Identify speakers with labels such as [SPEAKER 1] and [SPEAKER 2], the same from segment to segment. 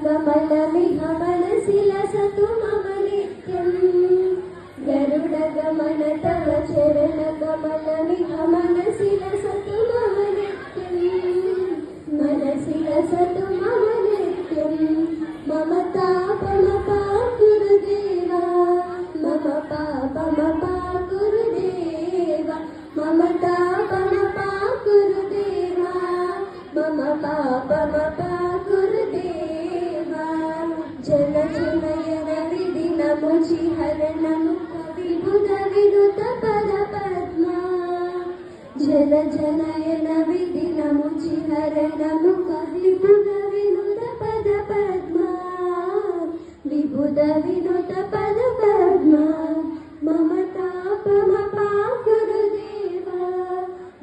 [SPEAKER 1] कमलमिह मनसि लसतु मम नित्यं गरुडगमन तव चरणकमलमिह मनसि लसतु मम नित्यं मनसि लसतु मम नित्यं मम तापमपा गुरुदेवा मम पापमपा गुरुदेवा मम तापमपा गुरुदेवा मम पापमपा गुरुदेवा जन जनयन विधि नमुचि हरणं विबुध विनुत पद पद्मा जन जनयन विधि नमुचि हरणं विबुध विनुत पद पद्मा विबुध विनुत पद पद्मा मम तापमपा गुरुदेवा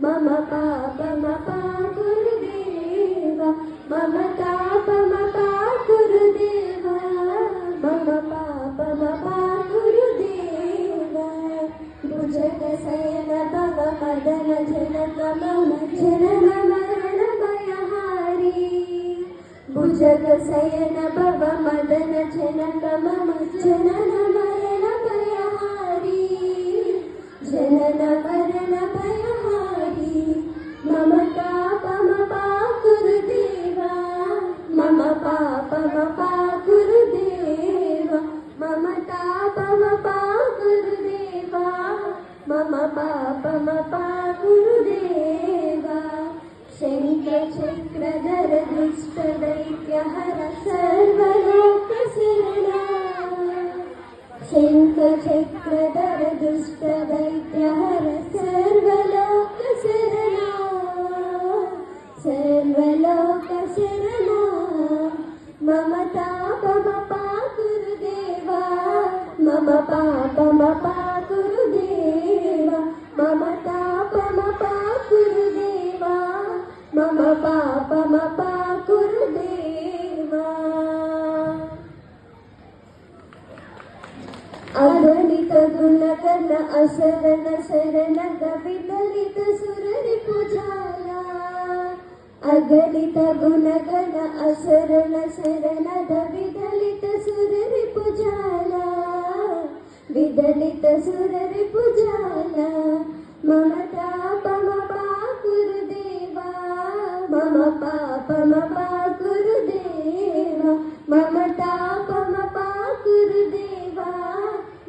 [SPEAKER 1] मम पापमपा गुरुदेवा मम तापमपा गुरुदेवा मम पापमपा गुरुदेवा भुजगशयन भव मदन जनक मम जनन मरण भयहारी भुजगशयन भव मदन जनक मम जनन मरण भयहारी जनन मरण भयहारी मम तापमपा गुरुदेवा मम पापमपा गुरुदेवा मम तापमपा गुरुदेवा मम पापमपा गुरुदेवा शङ्खचक्रधर दुष्टदैत्यहर सर्वलोकशरणा शङ्खचक्रधर दुष्टदैत्यहर सर्वलोकशरणा सर्वलोकशरणा मम तापमपा गुरुदेवा मम पापमपा गुरुदेवा मम तापमपा गुरुदेवा मम पापमपा गुरुदेवा अगणित गुणगण असरण शरण विदलित सुररिपुजाला अगणित गुणगण असरण शरण विदलित सुररिपुजाला विदलित सुररिपुजाला मम तापमपा गुरुदेवा मम पापमपा गुरुदेवा मम तापमपा गुरुदेवा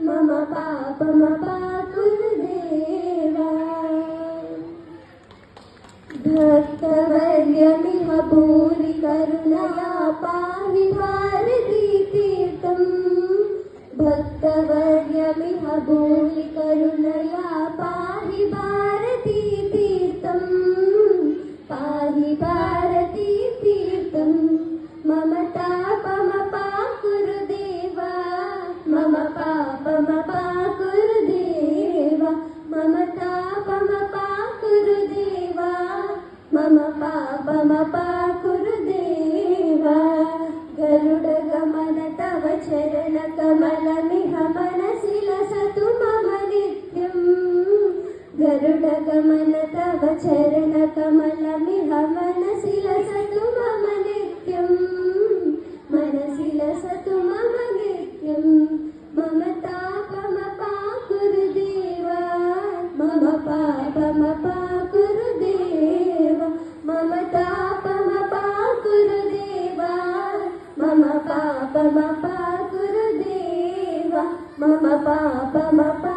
[SPEAKER 1] मम पापमपा गुरुदेवा भक्तवर्यमिह भूरि करुणया पाहि भारतीतीर्थं भक्तवर्यमिह भूरि करुणया पाहि भारतीतीर्थं पाहि भारतीतीर्थं मम तापमपा गुरुदेवा मम पापमपा गुरुदेवा मम तापमपा गुरुदेवा मम पापमपा गुरुदेवा गरुडगमन तव चरणकमलमिह मनसि लसतु मम नित्यं गरुडगमन तव चरणकमलमिह मनसि लसतु मम नित्यं मनसि लसतु मम नित्यं मम तापमपा गुरुदेवा मम पापमपा गुरुदेवा मम तापमपा गुरुदेवा मम पापमपा गुरुदेवा मम पापमपा